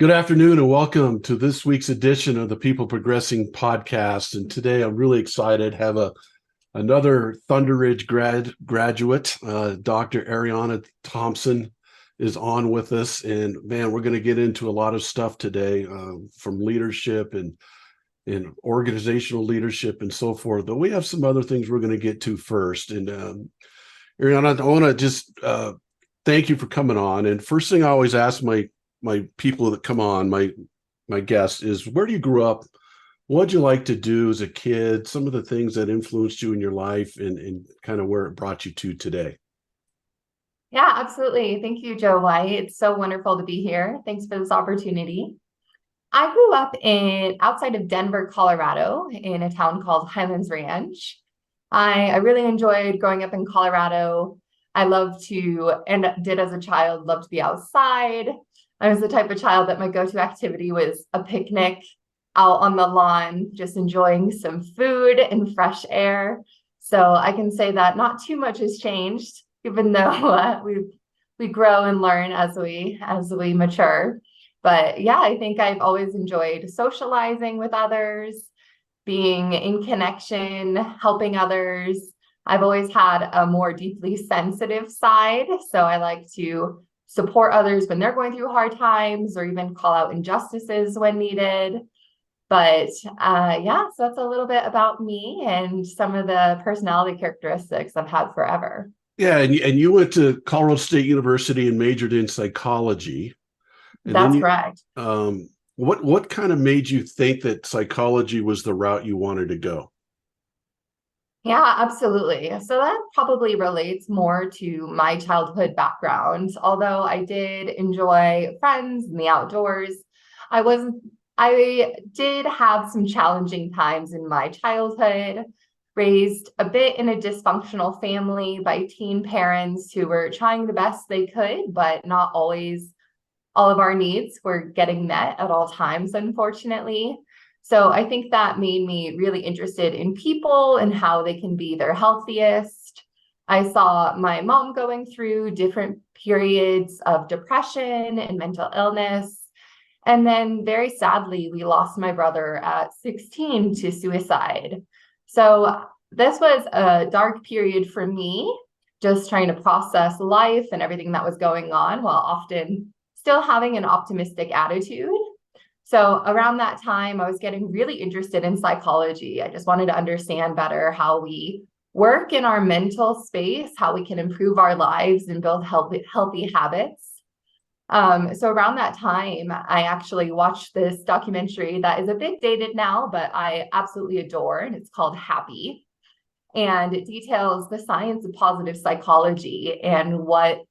Good afternoon and welcome to this week's edition of the People Progressing podcast. And today I'm really excited to have another Thunder Ridge graduate, Dr. Arieana Thompson is on with us. And man, we're going to get into a lot of stuff today from leadership and organizational leadership and so forth. But we have some other things we're going to get to first. And Arieana, I want to just thank you for coming on. And first thing I always ask my people that come on, my guests, is where do you grow up? What'd you like to do as a kid? Some of the things that influenced you in your life and kind of where it brought you to today. Yeah, absolutely. Thank you, Joe White. It's so wonderful to be here. Thanks for this opportunity. I grew up in outside of Denver, Colorado, in a town called Highlands Ranch. I really enjoyed growing up in Colorado. I loved to, and did as a child, love to be outside. I was the type of child that my go-to activity was a picnic out on the lawn, just enjoying some food and fresh air. So I can say that not too much has changed, even though we grow and learn as we mature. But yeah, I think I've always enjoyed socializing with others, being in connection, helping others. I've always had a more deeply sensitive side, so I like to support others when they're going through hard times or even call out injustices when needed. But yeah, so that's a little bit about me and some of the personality characteristics I've had forever. Yeah, and you went to Colorado State University and majored in psychology. And then That's correct. what kind of made you think that psychology was the route you wanted to go? Yeah, absolutely. So that probably relates more to my childhood background. Although I did enjoy friends and the outdoors, I wasn't, I did have some challenging times in my childhood, raised a bit in a dysfunctional family by teen parents who were trying the best they could, but not always all of our needs were getting met at all times, unfortunately. So I think that made me really interested in people and how they can be their healthiest. I saw my mom going through different periods of depression and mental illness. And then very sadly, we lost my brother at 16 to suicide. So this was a dark period for me, just trying to process life and everything that was going on while often still having an optimistic attitude. So around that time, I was getting really interested in psychology. I just wanted to understand better how we work in our mental space, how we can improve our lives and build healthy habits. So around that time, I actually watched this documentary that is a bit dated now, but I absolutely adore, and it's called Happy. And it details the science of positive psychology and what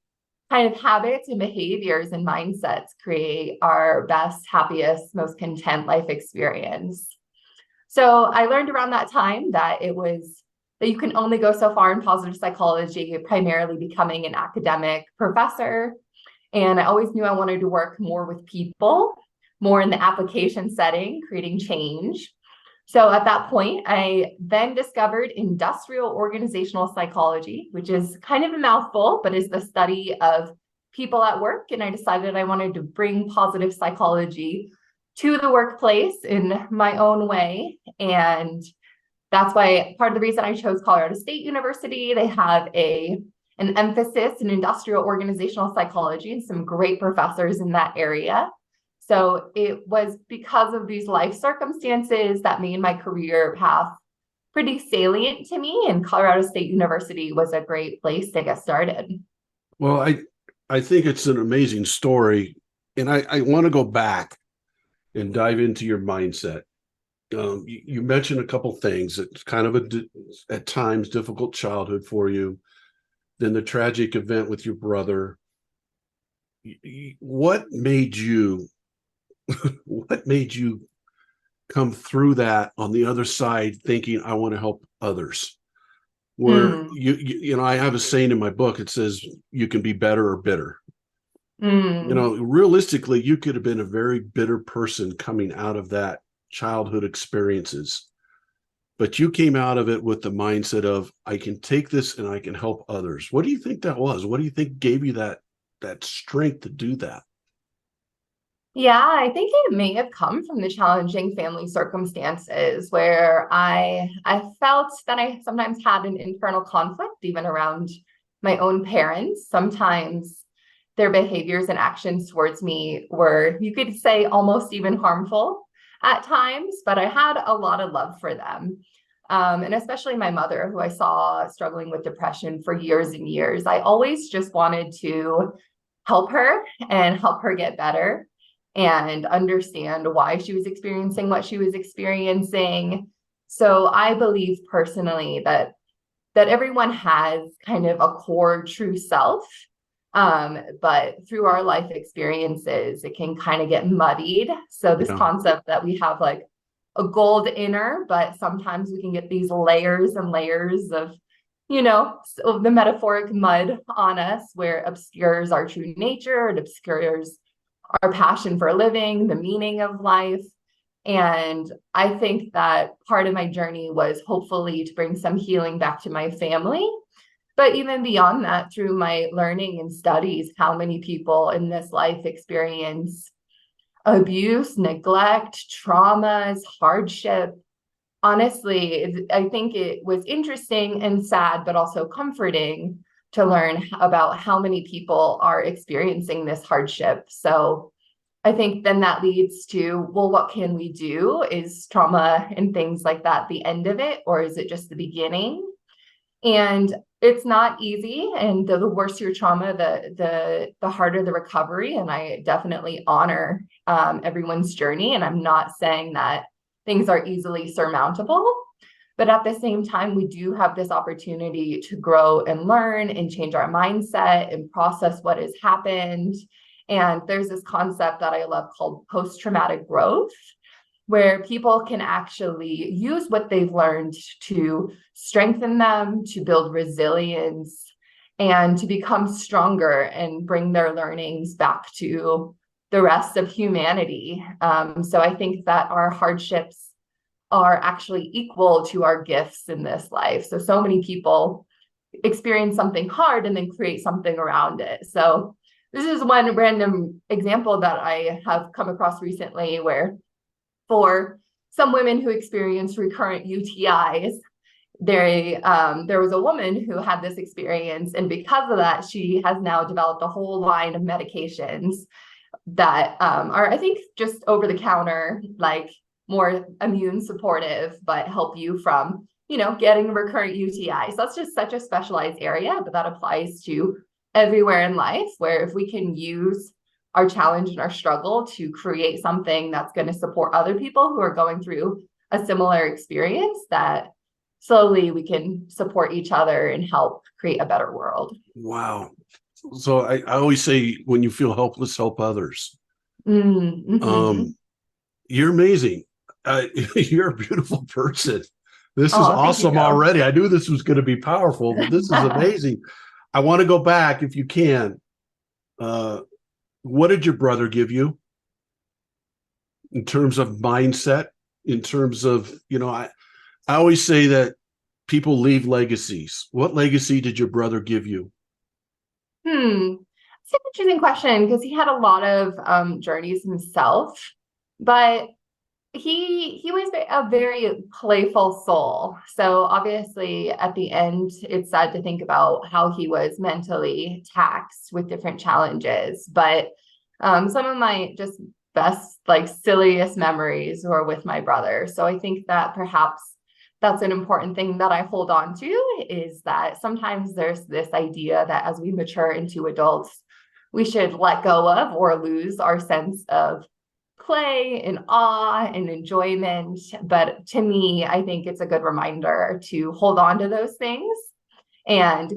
kind of habits and behaviors and mindsets create our best, happiest, most content life experience. So I learned around that time that you can only go so far in positive psychology, primarily becoming an academic professor. And I always knew I wanted to work more with people, more in the application setting, creating change. So at that point, I then discovered industrial organizational psychology, which is kind of a mouthful, but is the study of people at work. And I decided I wanted to bring positive psychology to the workplace in my own way. And that's why part of the reason I chose Colorado State University. They have an emphasis in industrial organizational psychology and some great professors in that area. So it was because of these life circumstances that made my career path pretty salient to me, and Colorado State University was a great place to get started. Well, I think it's an amazing story, and I want to go back and dive into your mindset. You mentioned a couple things. It's kind of at times difficult childhood for you, then the tragic event with your brother. What made you what made you come through that on the other side thinking I want to help others? Where Mm, I have a saying in my book, it says you can be better or bitter. mm. Realistically, you could have been a very bitter person coming out of that childhood experiences, but you came out of it with the mindset of I can take this and I can help others. What do you think that was? What do you think gave you that strength to do that? Yeah, I think it may have come from the challenging family circumstances where I felt that I sometimes had an internal conflict even around my own parents. Sometimes their behaviors and actions towards me were, you could say, almost even harmful at times, but I had a lot of love for them. And especially my mother, who I saw struggling with depression for years and years. I always just wanted to help her and help her get better and understand why she was experiencing what she was experiencing. So I believe personally that everyone has kind of a core true self. But through our life experiences, it can kind of get muddied. So this Yeah. concept that we have like a gold inner, but sometimes we can get these layers and layers of, so the metaphoric mud on us where it obscures our true nature, it obscures our passion for living, the meaning of life. And I think that part of my journey was hopefully to bring some healing back to my family. But even beyond that, through my learning and studies, how many people in this life experience abuse, neglect, traumas, hardship. Honestly, I think it was interesting and sad, but also comforting to learn about how many people are experiencing this hardship. So I think then that leads to, well, what can we do? Is trauma and things like that the end of it, or is it just the beginning? And it's not easy. And the worse your trauma, the harder the recovery. And I definitely honor everyone's journey. And I'm not saying that things are easily surmountable. But at the same time, we do have this opportunity to grow and learn and change our mindset and process what has happened. And there's this concept that I love called post-traumatic growth, where people can actually use what they've learned to strengthen them, to build resilience, and to become stronger and bring their learnings back to the rest of humanity. So I think that our hardships are actually equal to our gifts in this life. So many people experience something hard and then create something around it. So this is one random example that I have come across recently where for some women who experience recurrent UTIs, there was a woman who had this experience, and because of that, she has now developed a whole line of medications that are, I think, just over the counter, like more immune supportive, but help you from, getting recurrent UTI. So that's just such a specialized area, but that applies to everywhere in life, where if we can use our challenge and our struggle to create something that's going to support other people who are going through a similar experience, that slowly we can support each other and help create a better world. Wow. So I always say when you feel helpless, help others. Mm-hmm. Um, you're amazing. You're a beautiful person. This is Oh, thank you. awesome already. I knew this was going to be powerful, but this is amazing. I want to go back if you can. Uh, what did your brother give you in terms of mindset? In terms of, I always say that people leave legacies. What legacy did your brother give you? It's an interesting question because he had a lot of journeys himself, but he was a very playful soul. So obviously at the end, it's sad to think about how he was mentally taxed with different challenges. But some of my just best, like silliest memories were with my brother. So I think that perhaps that's an important thing that I hold on to, is that sometimes there's this idea that as we mature into adults, we should let go of or lose our sense of play and awe and enjoyment. But to me, I think it's a good reminder to hold on to those things. And if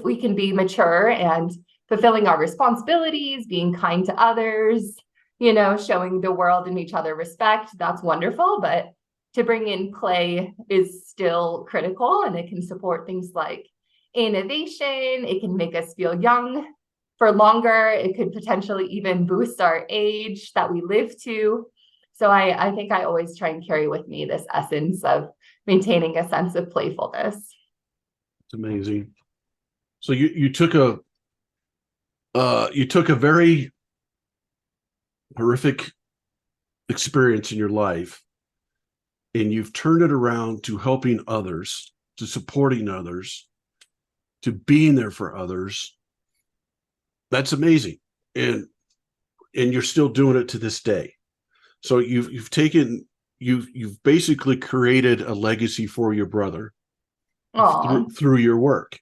we can be mature and fulfilling our responsibilities, being kind to others, showing the world and each other respect, that's wonderful. But to bring in play is still critical, and it can support things like innovation. It can make us feel young for longer. It could potentially even boost our age that we live to. So I think I always try and carry with me this essence of maintaining a sense of playfulness. It's amazing. So you took a very horrific experience in your life, and you've turned it around to helping others, to supporting others, to being there for others. That's amazing. And you're still doing it to this day. So you've basically created a legacy for your brother Oh, through your work,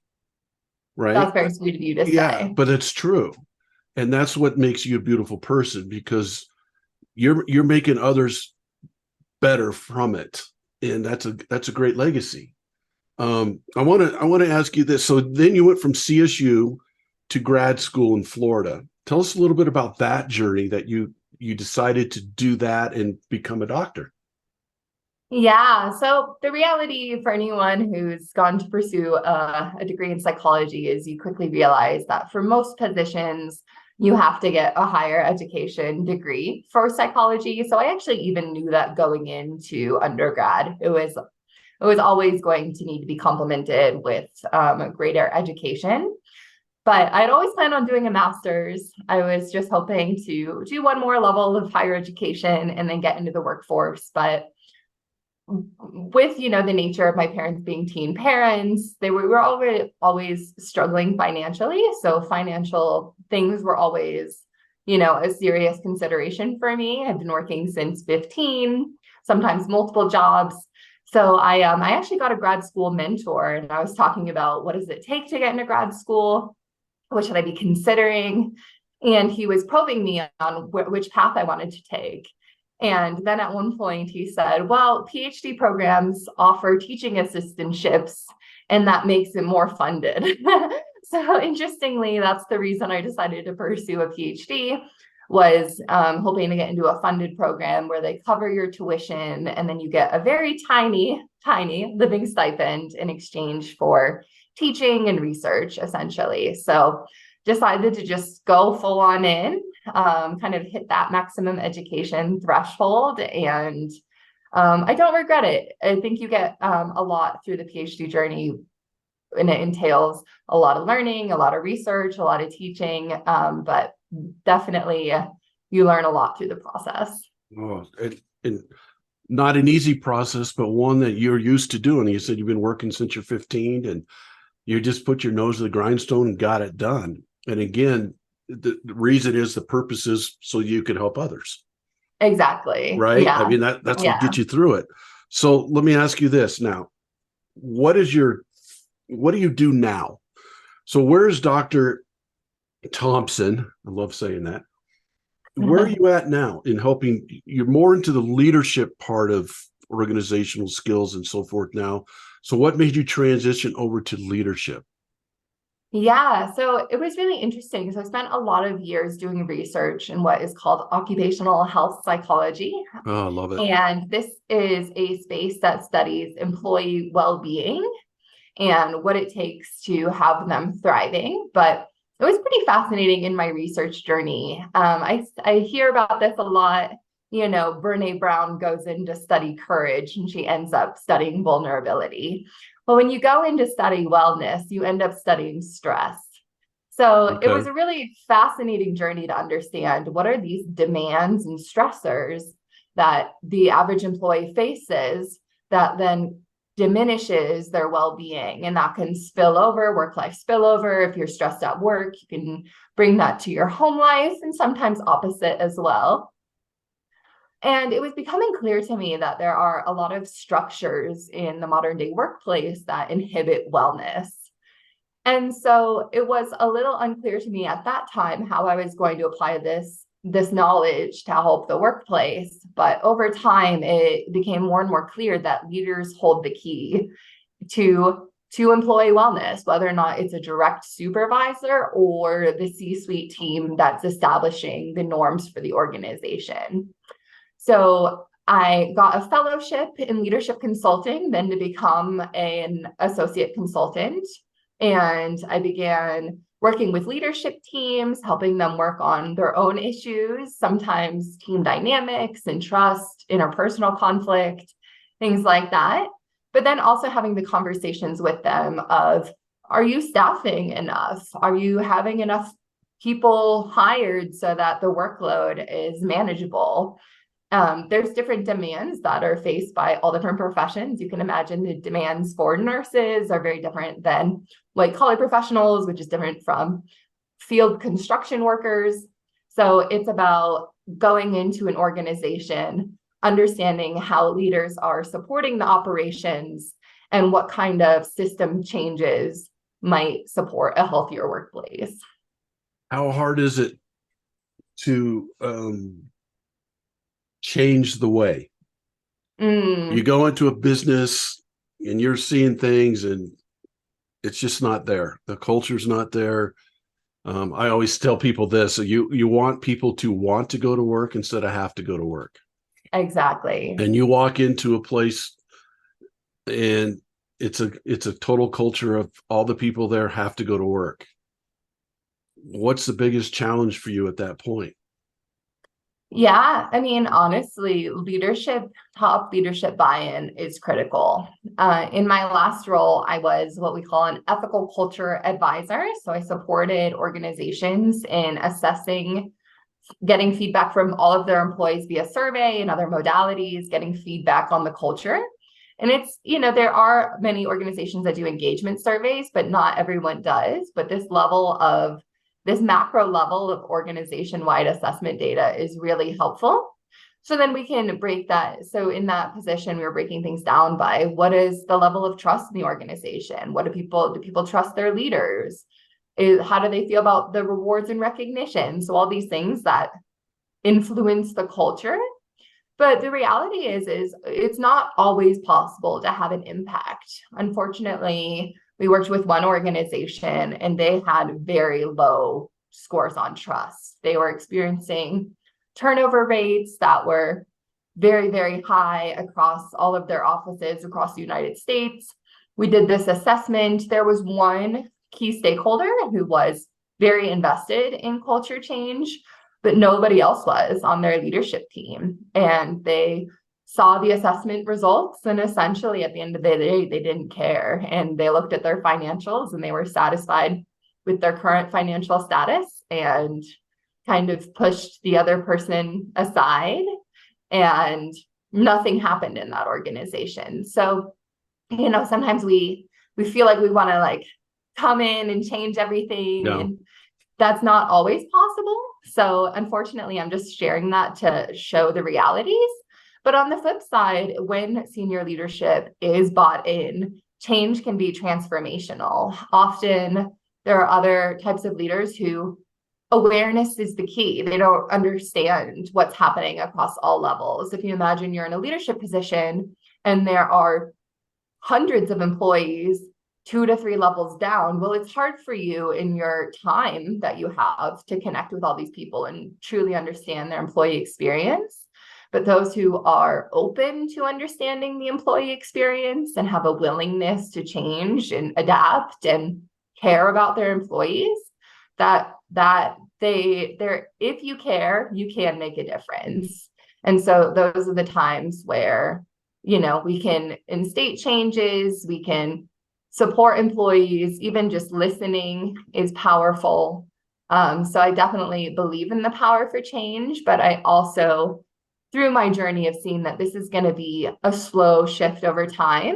right? that's very sweet of you to Yeah, say. but it's true. And that's what makes you a beautiful person, because you're making others better from it. And that's a great legacy. I want to ask you this. So then you went from CSU to grad school in Florida. Tell us a little bit about that journey, that you decided to do that and become a doctor. Yeah, so the reality for anyone who's gone to pursue a degree in psychology is you quickly realize that for most positions, you have to get a higher education degree for psychology. So I actually even knew that going into undergrad. It was always going to need to be complemented with a greater education. But I'd always planned on doing a master's. I was just hoping to do one more level of higher education and then get into the workforce. But with the nature of my parents being teen parents, they were already always struggling financially. So financial things were always a serious consideration for me. I've been working since 15, sometimes multiple jobs. So I actually got a grad school mentor, and I was talking about, what does it take to get into grad school? What should I be considering? And he was probing me on which path I wanted to take. And then at one point he said, well, PhD programs offer teaching assistantships, and that makes it more funded. So interestingly, that's the reason I decided to pursue a PhD, was hoping to get into a funded program where they cover your tuition, and then you get a very tiny, tiny living stipend in exchange for teaching and research, essentially. So decided to just go full on in, kind of hit that maximum education threshold. And I don't regret it. I think you get a lot through the PhD journey, and it entails a lot of learning, a lot of research, a lot of teaching, but definitely you learn a lot through the process. Oh, and not an easy process, but one that you're used to doing. You said you've been working since you're 15, and you just put your nose to the grindstone and got it done. And again, the reason is, the purpose is so you can help others. Exactly. Right? I Yeah. mean, that's what Yeah. gets you through it. So let me ask you this now. What do you do now? So where's Dr. Thompson? I love saying that. Where are you at now in helping? You're more into the leadership part of organizational skills and so forth now. So what made you transition over to leadership? Yeah, so it was really interesting. So I spent a lot of years doing research in what is called occupational health psychology. Oh, I love it. And this is a space that studies employee well-being and what it takes to have them thriving. But it was pretty fascinating in my research journey. I hear about this a lot. Brene Brown goes in to study courage, and she ends up studying vulnerability. But when you go in to study wellness, you end up studying stress. So it was Okay. a really fascinating journey to understand, what are these demands and stressors that the average employee faces that then diminishes their well-being, and that can spill over, work-life spillover. If you're stressed at work, you can bring that to your home life, and sometimes opposite as well. And it was becoming clear to me that there are a lot of structures in the modern day workplace that inhibit wellness. And so it was a little unclear to me at that time how I was going to apply this knowledge to help the workplace. But over time, it became more and more clear that leaders hold the key to employee wellness, whether or not it's a direct supervisor or the C-suite team that's establishing the norms for the organization. So I got a fellowship in leadership consulting, then to become an associate consultant. And I began working with leadership teams, helping them work on their own issues, sometimes team dynamics and trust, interpersonal conflict, things like that. But then also having the conversations with them of, are you staffing enough? Are you having enough people hired so that the workload is manageable. There's different demands that are faced by all different professions. You can imagine the demands for nurses are very different than white collar professionals, which is different from field construction workers. So it's about going into an organization, understanding how leaders are supporting the operations and what kind of system changes might support a healthier workplace. How hard is it to change the way? You go into a business and you're seeing things and it's just not there. The culture's not there. I always tell people this: so you want people to want to go to work instead of have to go to work. Exactly. And you walk into a place and it's a total culture of all the people there have to go to work. What's the biggest challenge for you at that point? Yeah, I mean, honestly, top leadership buy-in is critical. In my last role, I was what we call an ethical culture advisor. So I supported organizations in assessing, getting feedback from all of their employees via survey and other modalities, getting feedback on the culture. And it's, there are many organizations that do engagement surveys, but not everyone does. But this macro level of organization-wide assessment data is really helpful. So then we can break that. So in that position, we were breaking things down by what is the level of trust in the organization? Do people trust their leaders? How do they feel about the rewards and recognition? So all these things that influence the culture. But the reality is it's not always possible to have an impact. Unfortunately, we worked with one organization and they had very low scores on trust. They were experiencing turnover rates that were very, very high across all of their offices across the United States. We did this assessment. There was one key stakeholder who was very invested in culture change, but nobody else was on their leadership team. And they saw the assessment results, and essentially at the end of the day, they didn't care. And they looked at their financials and they were satisfied with their current financial status and kind of pushed the other person aside, and nothing happened in that organization. So, sometimes we feel like we want to come in and change everything. No. And that's not always possible. So unfortunately, I'm just sharing that to show the realities. But on the flip side, when senior leadership is bought in, change can be transformational. Often there are other types of leaders who awareness is the key. They don't understand what's happening across all levels. If you imagine you're in a leadership position and there are hundreds of employees 2 to 3 levels down, well, it's hard for you in your time that you have to connect with all these people and truly understand their employee experience. But those who are open to understanding the employee experience and have a willingness to change and adapt and care about their employees, if you care, you can make a difference. And so those are the times where, we can instate changes, we can support employees, even just listening is powerful. So I definitely believe in the power for change, but I also, through my journey, have seen that this is going to be a slow shift over time.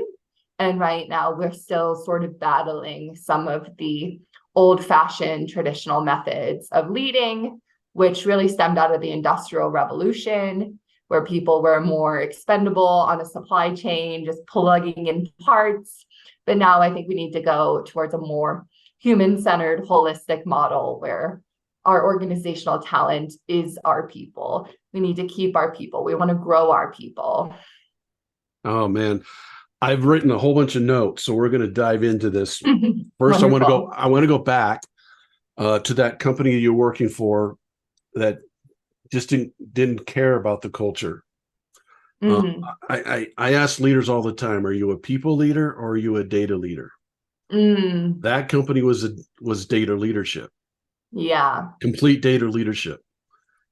And right now we're still sort of battling some of the old-fashioned traditional methods of leading, which really stemmed out of the Industrial Revolution, where people were more expendable on a supply chain, just plugging in parts. But now I think we need to go towards a more human-centered, holistic model where our organizational talent is our people. We need to keep our people. We want to grow our people. Oh, man. I've written a whole bunch of notes, so we're going to dive into this. First, I want to go back to that company you're working for that just didn't care about the culture. I ask leaders all the time, are you a people leader or are you a data leader? That company was data leadership. Yeah. Complete data leadership.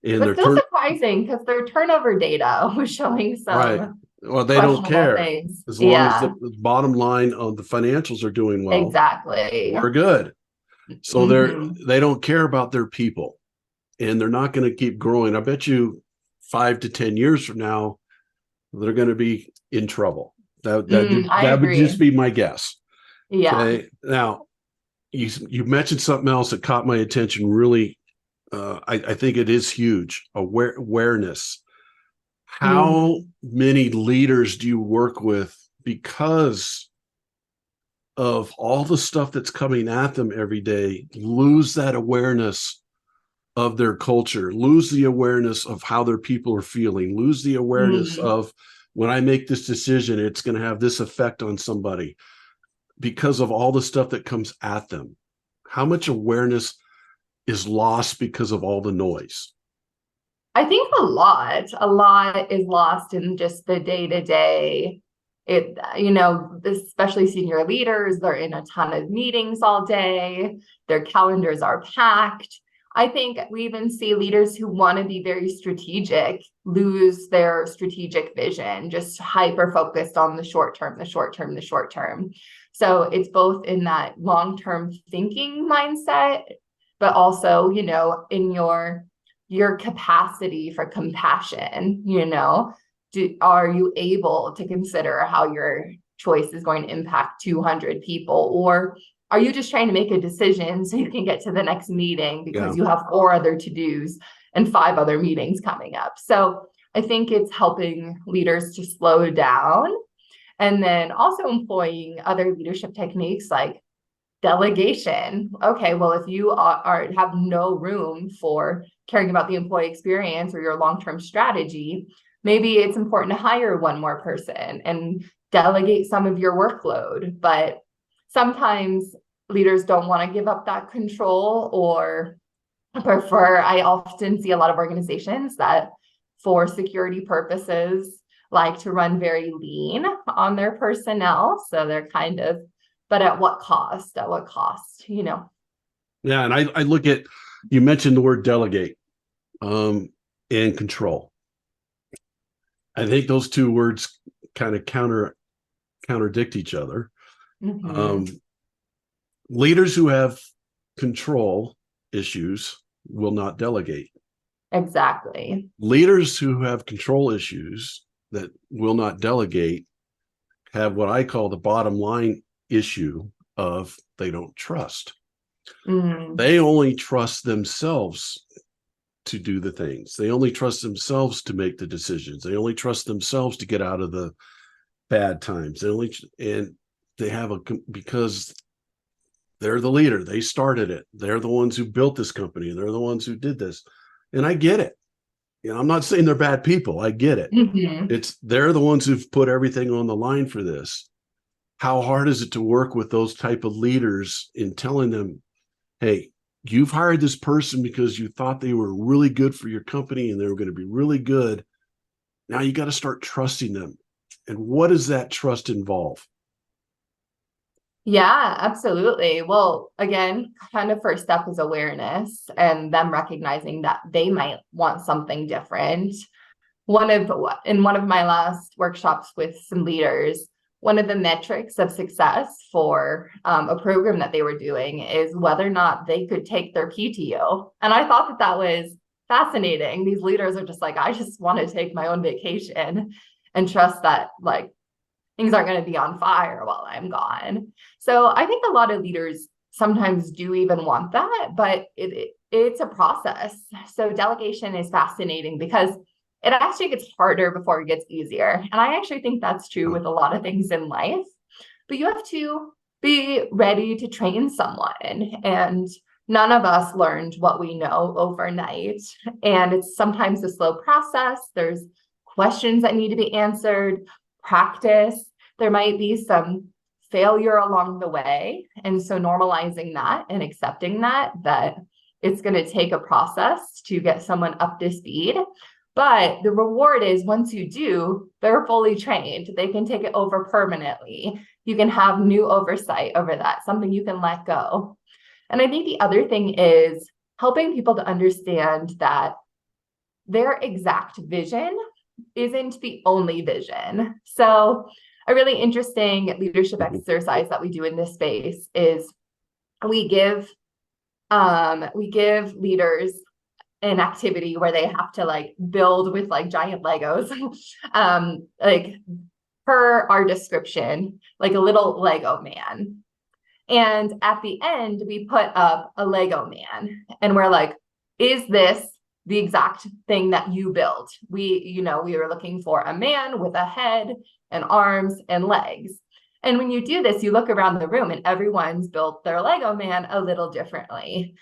And but still surprising because their turnover data was showing some right. Well, they don't care things. as long as the bottom line of the financials are doing well. Exactly. We're good. So they don't care about their people, and they're not going to keep growing. I bet you 5 to 10 years from now, they're going to be in trouble. I That would just agree. be my guess. Yeah. Okay. Now, you mentioned something else that caught my attention really. I think it is huge. Awareness. How Mm, many leaders do you work with because of all the stuff that's coming at them every day, lose that awareness of their culture, lose the awareness of how their people are feeling, lose the awareness mm. of when I make this decision, it's going to have this effect on somebody because of all the stuff that comes at them. How much awareness is lost because of all the noise? I think a lot is lost in just the day to day. Especially senior leaders, they're in a ton of meetings all day. Their calendars are packed. I think we even see leaders who want to be very strategic lose their strategic vision, just hyper focused on the short term, the short term, the short term. So it's both in that long term thinking mindset, but also, in your capacity for compassion, are you able to consider how your choice is going to impact 200 people, or are you just trying to make a decision so you can get to the next meeting because Yeah. you have 4 other to-dos and 5 other meetings coming up? So I think it's helping leaders to slow down, and then also employing other leadership techniques like delegation. Okay, well, if you have no room for caring about the employee experience or your long-term strategy, maybe it's important to hire one more person and delegate some of your workload. But sometimes leaders don't want to give up that control, or I often see a lot of organizations that, for security purposes, like to run very lean on their personnel. So they're kind of, but at what cost? At what cost? Yeah. And I look at, you mentioned the word delegate and control. I think those two words kind of contradict each other. Mm-hmm. Um, Leaders who have control issues will not delegate. Exactly. Leaders who have control issues that will not delegate have what I call the bottom line issue of they don't trust. Mm, They only trust themselves to do the things. They only trust themselves to make the decisions. They only trust themselves to get out of the bad times. And they have because they're the leader. They started it. They're the ones who built this company. They're the ones who did this. And I get it. I'm not saying they're bad people. I get it. mm-hmm. They're the ones who've put everything on the line for this. How hard is it to work with those type of leaders in telling them, hey, you've hired this person because you thought they were really good for your company and they were going to be really good. Now you got to start trusting them. And what does that trust involve? Yeah, absolutely. Well, again, kind of first step is awareness and them recognizing that they might want something different. In one of my last workshops with some leaders, one of the metrics of success for a program that they were doing is whether or not they could take their PTO. And I thought that that was fascinating. These leaders are just like, I just want to take my own vacation and trust that things aren't going to be on fire while I'm gone. So I think a lot of leaders sometimes do even want that, but it's a process. So delegation is fascinating because it actually gets harder before it gets easier. And I actually think that's true with a lot of things in life. But you have to be ready to train someone. And none of us learned what we know overnight. And it's sometimes a slow process. There's questions that need to be answered, practice. There might be some failure along the way. And so normalizing that and accepting that it's going to take a process to get someone up to speed. But the reward is once you do, they're fully trained. They can take it over permanently. You can have new oversight over that, something you can let go. And I think the other thing is helping people to understand that their exact vision isn't the only vision. So a really interesting leadership exercise that we do in this space is we give We give leaders an activity where they have to like build with like giant Legos, like per our description, like a little Lego man. And at the end, we put up a Lego man and we're like, is this the exact thing that you built? We were looking for a man with a head and arms and legs. And when you do this, you look around the room and everyone's built their Lego man a little differently.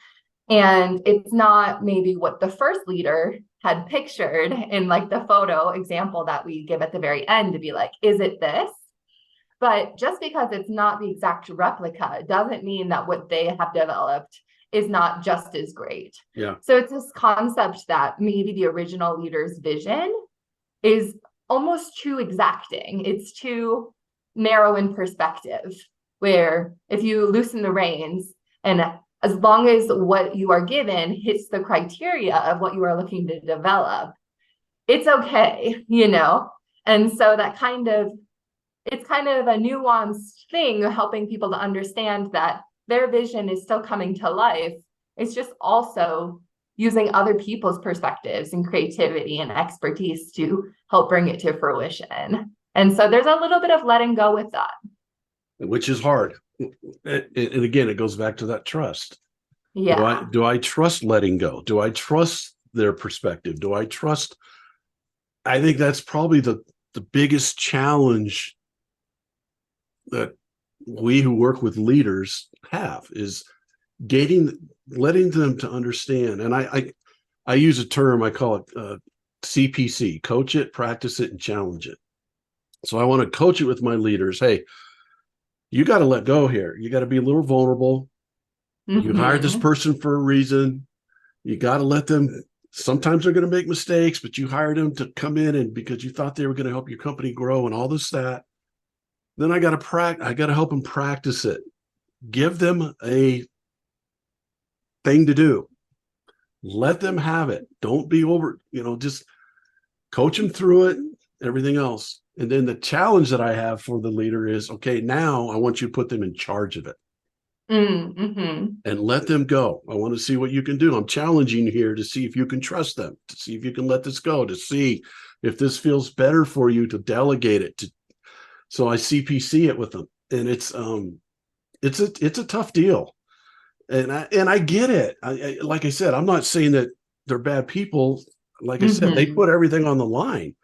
And it's not maybe what the first leader had pictured in like the photo example that we give at the very end to be like, is it this? But just because it's not the exact replica doesn't mean that what they have developed is not just as great. Yeah. So it's this concept that maybe the original leader's vision is almost too exacting. It's too narrow in perspective, where if you loosen the reins and as long as what you are given hits the criteria of what you are looking to develop, it's okay, And so it's kind of a nuanced thing, helping people to understand that their vision is still coming to life. It's just also using other people's perspectives and creativity and expertise to help bring it to fruition. And so there's a little bit of letting go with that. Which is hard. And again, it goes back to that trust. Yeah. Do I trust letting go? Do I trust their perspective? Do I trust? I think that's probably the biggest challenge that we who work with leaders have, is letting them to understand. And I use a term, I call it CPC, coach it, practice it, and challenge it. So I want to coach it with my leaders. Hey, you got to let go here. You got to be a little vulnerable. You hired this person for a reason. You got to let them, sometimes they're going to make mistakes, but you hired them to come in and because you thought they were going to help your company grow and all this, that. Then I got to help them practice it. Give them a thing to do. Let them have it. Don't be just coach them through it, everything else. And then the challenge that I have for the leader is, okay, now I want you to put them in charge of it. And let them go. I want to see what you can do. I'm challenging you here to see if you can trust them, to see if you can let this go, to see if this feels better for you to delegate it. So I CPC it with them, and it's a tough deal, and I get it. Like I said, I'm not saying that they're bad people. Like I said, they put everything on the line.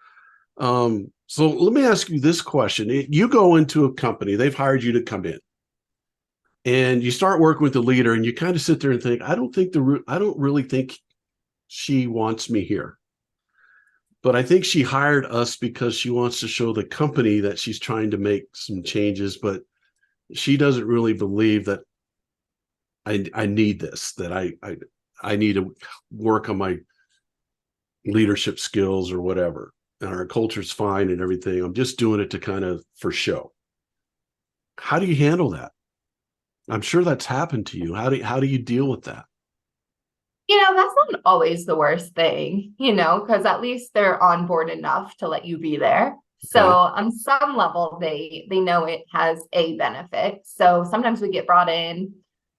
So let me ask you this question: you go into a company, they've hired you to come in. And you start working with the leader and you kind of sit there and think, I don't really think she wants me here. But I think she hired us because she wants to show the company that she's trying to make some changes, but she doesn't really believe that I need this, that I need to work on my leadership skills or whatever. And our culture's fine and everything. I'm just doing it to kind of for show. How do you handle that? I'm sure that's happened to you. How do you deal with that? That's not always the worst thing, because at least they're on board enough to let you be there. So on some level, they know it has a benefit. So sometimes we get brought in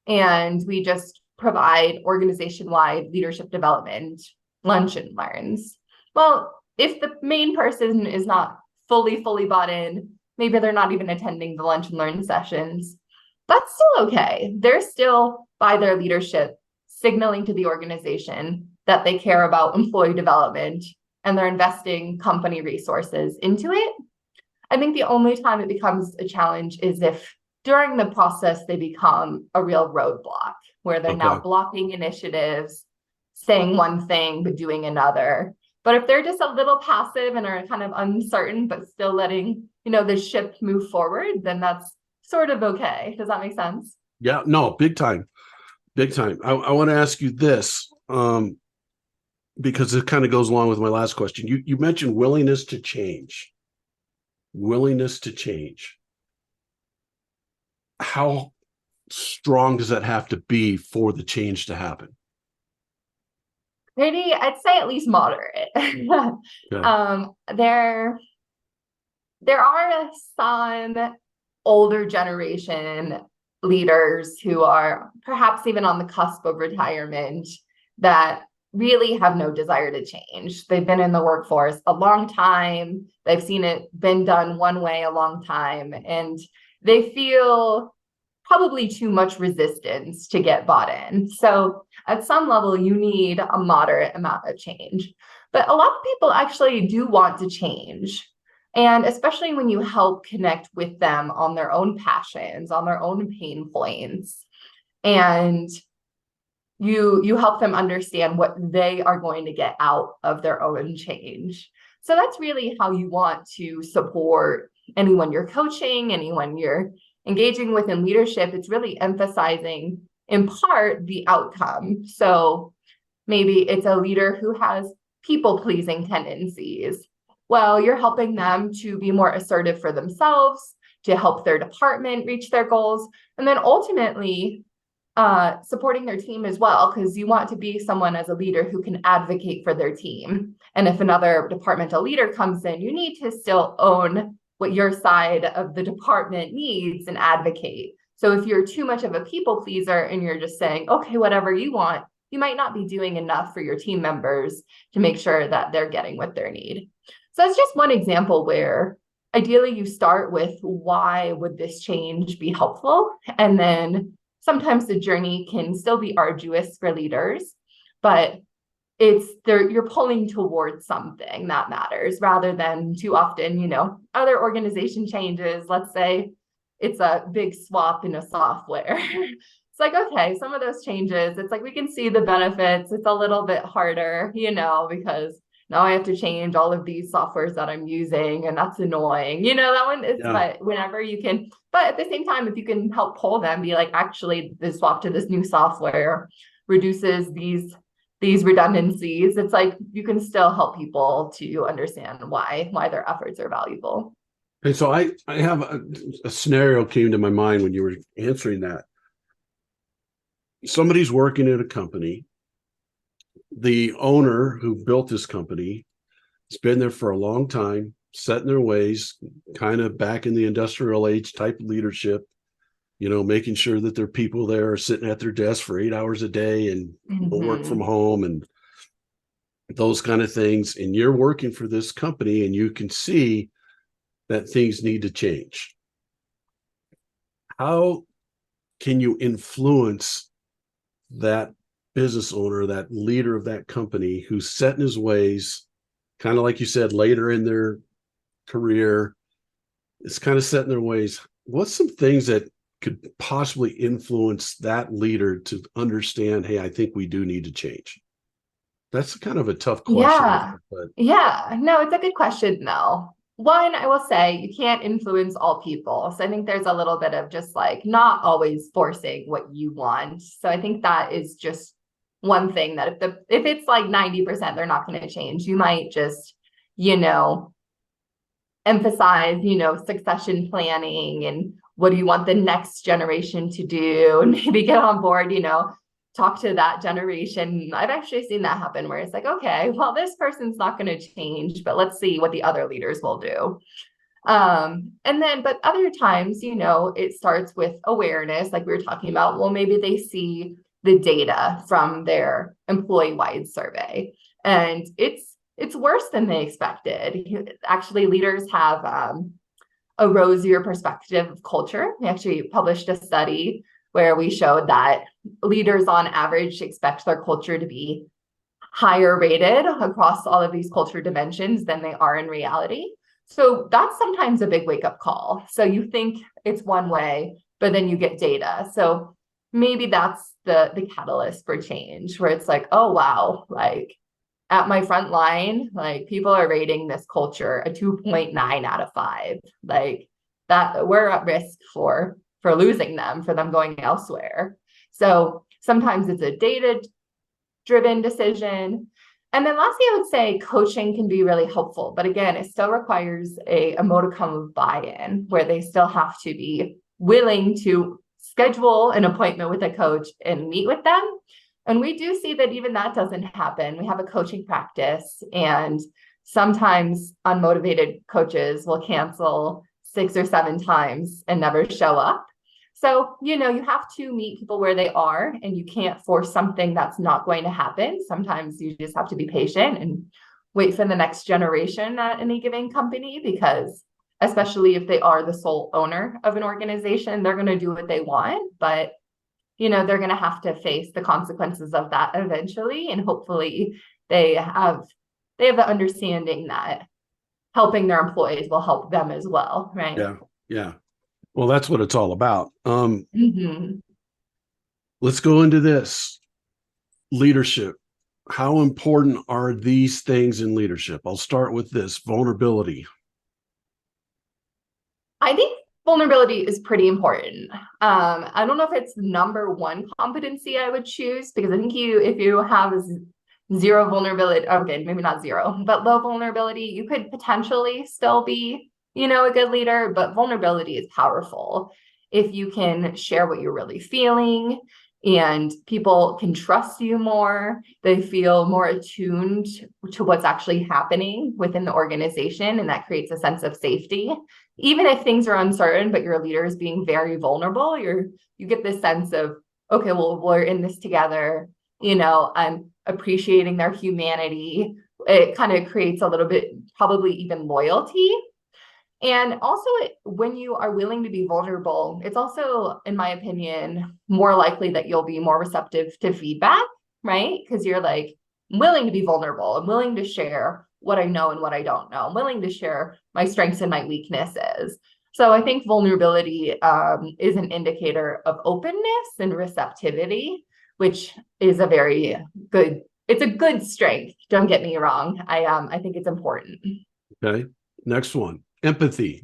and we just provide organization-wide leadership development lunch and learns. Well, if the main person is not fully bought in, maybe they're not even attending the lunch and learn sessions, that's still okay. They're still, by their leadership, signaling to the organization that they care about employee development and they're investing company resources into it. I think the only time it becomes a challenge is if during the process they become a real roadblock, where they're now blocking initiatives, saying one thing but doing another. But if they're just a little passive and are kind of uncertain but still letting the ship move forward, then that's sort of okay. Does that make sense? Yeah, no, big time. I want to ask you this, because it kind of goes along with my last question. You mentioned willingness to change. How strong does that have to be for the change to happen? I'd say at least moderate. There are some older generation leaders who are perhaps even on the cusp of retirement that really have no desire to change. They've been in the workforce a long time. They've seen it been done one way a long time, and they feel probably too much resistance to get bought in. So at some level, you need a moderate amount of change. But a lot of people actually do want to change. And especially when you help connect with them on their own passions, on their own pain points, and you help them understand what they are going to get out of their own change. So that's really how you want to support anyone you're coaching, anyone you're engaging with in leadership. It's really emphasizing in part the outcome. So maybe it's a leader who has people-pleasing tendencies. Well, you're helping them to be more assertive for themselves, to help their department reach their goals, and then ultimately supporting their team as well, because you want to be someone as a leader who can advocate for their team. And if another departmental leader comes in, you need to still own what your side of the department needs and advocate. So if you're too much of a people pleaser and you're just saying, okay, whatever you want, you might not be doing enough for your team members to make sure that they're getting what they need. So that's just one example where ideally you start with why would this change be helpful? And then sometimes the journey can still be arduous for leaders, but you're pulling towards something that matters rather than too often, other organization changes. Let's say it's a big swap in a software. It's like, okay, some of those changes, it's like we can see the benefits. It's a little bit harder, because now I have to change all of these softwares that I'm using, and that's annoying. That one is, but whenever you can, but at the same time, if you can help pull them, be like, actually, the swap to this new software reduces these redundancies. It's like you can still help people to understand why their efforts are valuable. And so I have a scenario came to my mind when you were answering that. Somebody's working at a company. The owner who built this company has been there for a long time, set in their ways, kind of back in the industrial age type leadership, making sure that their people there are sitting at their desk for 8 hours a day and work from home and those kind of things. And you're working for this company and you can see that things need to change. How can you influence that business owner, that leader of that company who's set in his ways, kind of like you said, later in their career, it's kind of set in their ways? What's some things that could possibly influence that leader to understand, hey, I think we do need to change? That's kind of a tough question. Yeah. No, it's a good question though. One, I will say you can't influence all people. So I think there's a little bit of just like not always forcing what you want. So I think that is just one thing that if it's like 90%, they're not going to change. You might just, emphasize, succession planning and what do you want the next generation to do, and maybe get on board, talk to that generation. I've actually seen that happen where it's like, okay, well, this person's not going to change, but let's see what the other leaders will do. But other times, it starts with awareness, like we were talking about. Well, maybe they see the data from their employee-wide survey, and it's worse than they expected. Actually, leaders have a rosier perspective of culture. We actually published a study where we showed that leaders on average expect their culture to be higher rated across all of these culture dimensions than they are in reality. So that's sometimes a big wake-up call. So you think it's one way, but then you get data. So maybe that's the catalyst for change, where it's like, oh, wow, like at my front line, like people are rating this culture a 2.9 out of 5. Like that we're at risk for losing them, for them going elsewhere. So sometimes it's a data-driven decision. And then lastly, I would say coaching can be really helpful. But again, it still requires a modicum of buy-in, where they still have to be willing to schedule an appointment with a coach and meet with them. And we do see that even that doesn't happen. We have a coaching practice, and sometimes unmotivated coaches will cancel 6 or 7 times and never show up. So, you have to meet people where they are, and you can't force something that's not going to happen. Sometimes you just have to be patient and wait for the next generation at any given company, because especially if they are the sole owner of an organization, they're going to do what they want, but they're going to have to face the consequences of that eventually. And hopefully they have the understanding that helping their employees will help them as well, right? Yeah. Yeah. Well, that's what it's all about. Mm-hmm. Let's go into this leadership. How important are these things in leadership? I'll start with this vulnerability. I think vulnerability is pretty important. I don't know if it's number one competency I would choose, because I think if you have zero vulnerability, okay, maybe not zero, but low vulnerability, you could potentially still be, a good leader, but vulnerability is powerful. If you can share what you're really feeling and people can trust you more, they feel more attuned to what's actually happening within the organization, and that creates a sense of safety. Even if things are uncertain, but your leader is being very vulnerable, you get this sense of, okay, well, we're in this together. I'm appreciating their humanity. It kind of creates a little bit, probably even loyalty. And also, when you are willing to be vulnerable, it's also, in my opinion, more likely that you'll be more receptive to feedback, right? Because you're like, I'm willing to be vulnerable. I'm willing to share what I know and what I don't know. I'm willing to share my strengths and my weaknesses. So I think vulnerability is an indicator of openness and receptivity, which is it's a good strength. Don't get me wrong. I think it's important. Okay. Next one, empathy.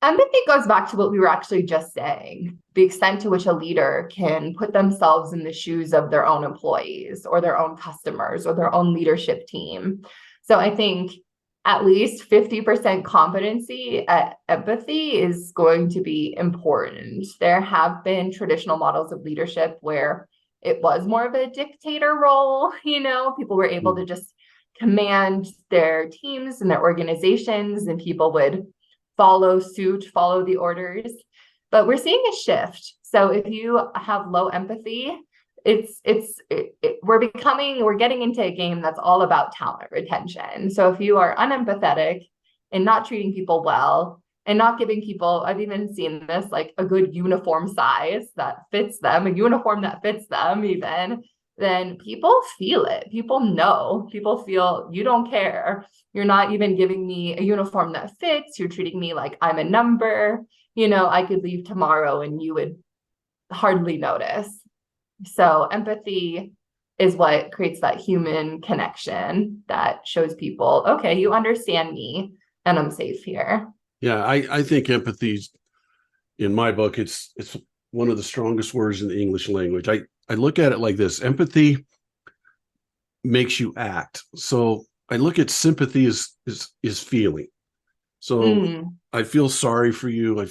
Empathy goes back to what we were actually just saying, the extent to which a leader can put themselves in the shoes of their own employees or their own customers or their own leadership team. So I think at least 50% competency at empathy is going to be important. There have been traditional models of leadership where it was more of a dictator role, people were able to just command their teams and their organizations, and people would follow suit, follow the orders. But we're seeing a shift. So if you have low empathy, we're getting into a game that's all about talent retention. So if you are unempathetic and not treating people well and not giving people, I've even seen this, like a good uniform size that fits them, a uniform that fits them even, then people feel it. People know, people feel you don't care. You're not even giving me a uniform that fits. You're treating me like I'm a number. I could leave tomorrow and you would hardly notice. So empathy is what creates that human connection that shows people, okay, you understand me and I'm safe here. Yeah, I think empathy, in my book, it's one of the strongest words in the English language. I look at it like this: empathy makes you act. So I look at sympathy is feeling. So I feel sorry for you. I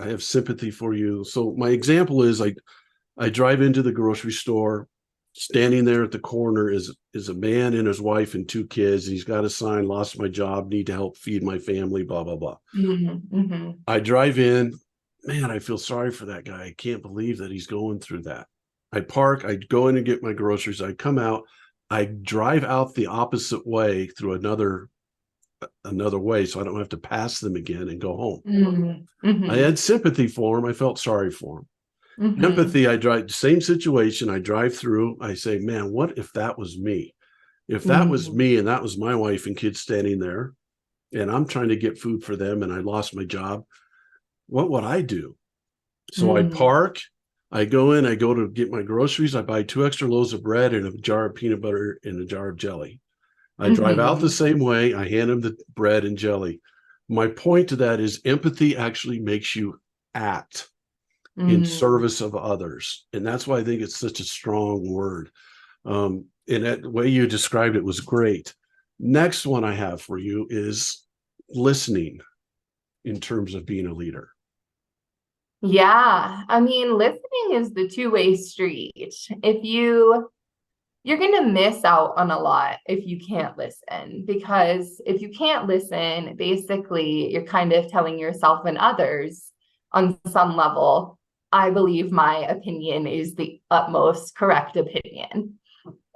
have sympathy for you. So my example is I drive into the grocery store. Standing there at the corner is a man and his wife and two kids. He's got a sign, lost my job, need to help feed my family, blah, blah, blah. I drive in, man, I feel sorry for that guy. I can't believe that he's going through that. I park, I go in and get my groceries. I come out, I drive out the opposite way through another way, so I don't have to pass them again and go home. I had sympathy for him. I felt sorry for him. Empathy, I drive, same situation. I drive through, I say, man, what if that was me? If that was me and that was my wife and kids standing there and I'm trying to get food for them and I lost my job, what would I do? So I park, I go in, I go to get my groceries. I buy 2 extra loaves of bread and a jar of peanut butter and a jar of jelly. I drive out the same way. I hand them the bread and jelly. My point to that is empathy actually makes you act in service of others. And that's why I think it's such a strong word. And that way you described it was great. Next one I have for you is listening in terms of being a leader. Yeah, I mean, listening is the two-way street. You're going to miss out on a lot if you can't listen, because if you can't listen, basically you're kind of telling yourself and others, on some level, I believe my opinion is the utmost correct opinion.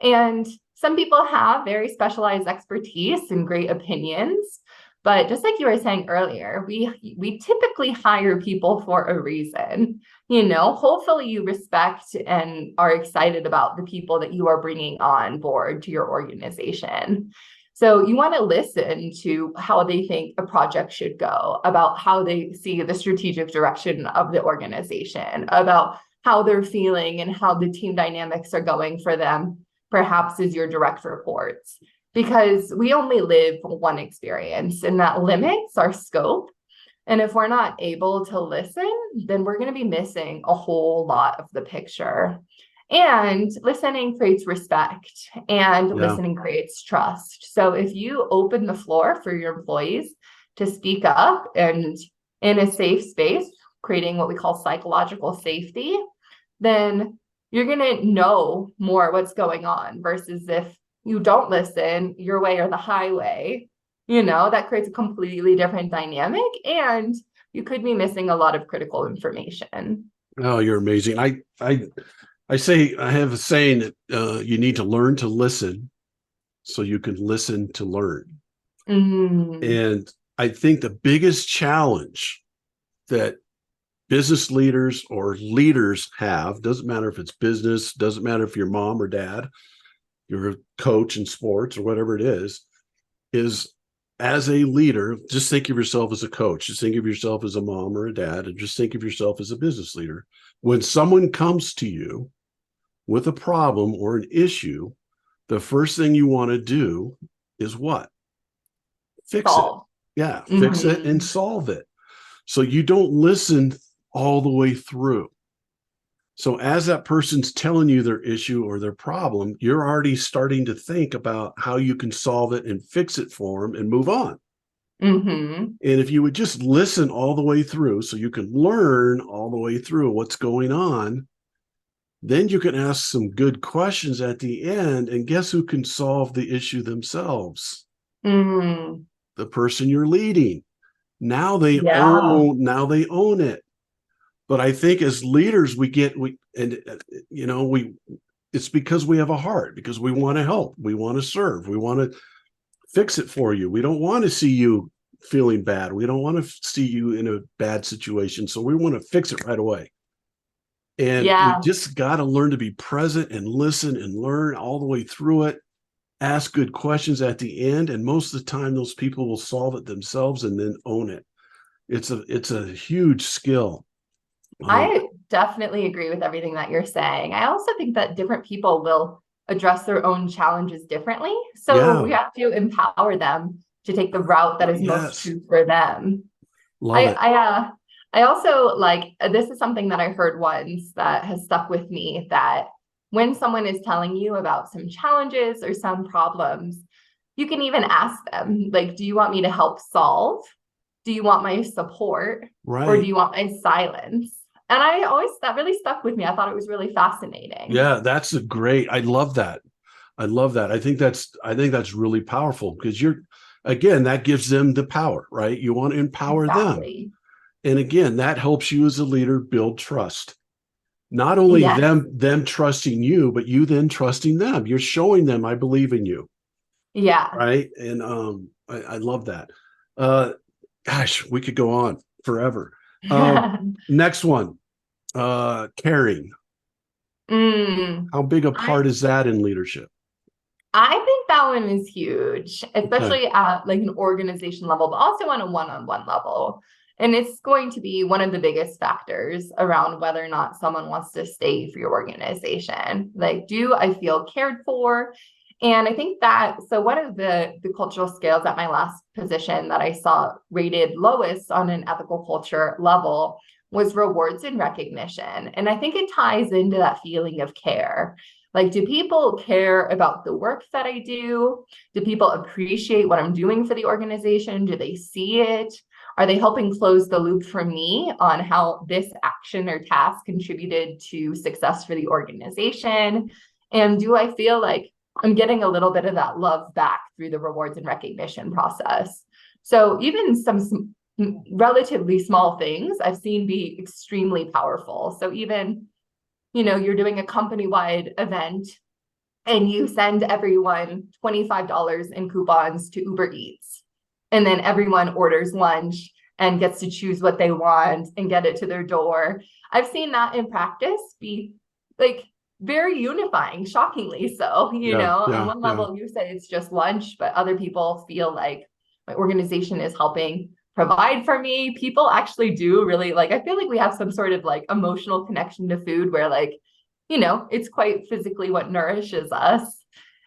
And some people have very specialized expertise and great opinions. But just like you were saying earlier, we typically hire people for a reason. Hopefully you respect and are excited about the people that you are bringing on board to your organization. So you want to listen to how they think a project should go, about how they see the strategic direction of the organization, about how they're feeling and how the team dynamics are going for them, perhaps as your direct reports. Because we only live one experience, and that limits our scope. And if we're not able to listen, then we're going to be missing a whole lot of the picture. And listening creates respect, and Yeah. listening creates trust. So if you open the floor for your employees to speak up and in a safe space, creating what we call psychological safety, then you're going to know more what's going on versus if you don't listen, your way or the highway, that creates a completely different dynamic, and you could be missing a lot of critical information. Oh, you're amazing. I say, I have a saying that you need to learn to listen so you can listen to learn. And I think the biggest challenge that business leaders or leaders have, doesn't matter if it's business, doesn't matter if you're mom or dad, you're a coach in sports or whatever it is as a leader, just think of yourself as a coach, just think of yourself as a mom or a dad, and just think of yourself as a business leader. When someone comes to you with a problem or an issue, the first thing you want to do is what? Fix it. Yeah, fix it and solve it. So you don't listen all the way through. So as that person's telling you their issue or their problem, you're already starting to think about how you can solve it and fix it for them and move on. And if you would just listen all the way through so you can learn all the way through what's going on, then you can ask some good questions at the end, and guess who can solve the issue themselves? The person you're leading. Now they own it. But I think as leaders, it's because we have a heart, because we want to help, we want to serve, we want to fix it for you. We don't want to see you feeling bad. We don't want to see you in a bad situation. So we want to fix it right away. And we just got to learn to be present and listen and learn all the way through it. Ask good questions at the end. And most of the time, those people will solve it themselves and then own it. It's a huge skill. I definitely agree with everything that you're saying. I also think that different people will address their own challenges differently. So we have to empower them to take the route that is most true for them. I also this is something that I heard once that has stuck with me, that when someone is telling you about some challenges or some problems, you can even ask them, like, do you want me to help solve? Do you want my support? Right. Or do you want my silence? And that really stuck with me. I thought it was really fascinating. Yeah, I love that. I think that's really powerful, because that gives them the power, right? You want to empower them. And again, that helps you as a leader build trust. Not only them trusting you, but you then trusting them. You're showing them, I believe in you. Yeah. Right. And I love that. Gosh, we could go on forever. Next one, caring. How big a part is that in leadership? I think that one is huge, especially at an organization level, but also on a one-on-one level. And it's going to be one of the biggest factors around whether or not someone wants to stay for your organization. Do I feel cared for? And I think so one of the cultural scales at my last position that I saw rated lowest on an ethical culture level was rewards and recognition. And I think it ties into that feeling of care. Do people care about the work that I do? Do people appreciate what I'm doing for the organization? Do they see it? Are they helping close the loop for me on how this action or task contributed to success for the organization? And do I feel like I'm getting a little bit of that love back through the rewards and recognition process? So even some relatively small things I've seen be extremely powerful. So even, you're doing a company-wide event and you send everyone $25 in coupons to Uber Eats. And then everyone orders lunch and gets to choose what they want and get it to their door. I've seen that in practice be like very unifying, shockingly so, Yeah, On yeah, one yeah. level, you say it's just lunch, but other people feel like my organization is helping provide for me. People actually do really like, I feel like we have some sort of like emotional connection to food where like, it's quite physically what nourishes us.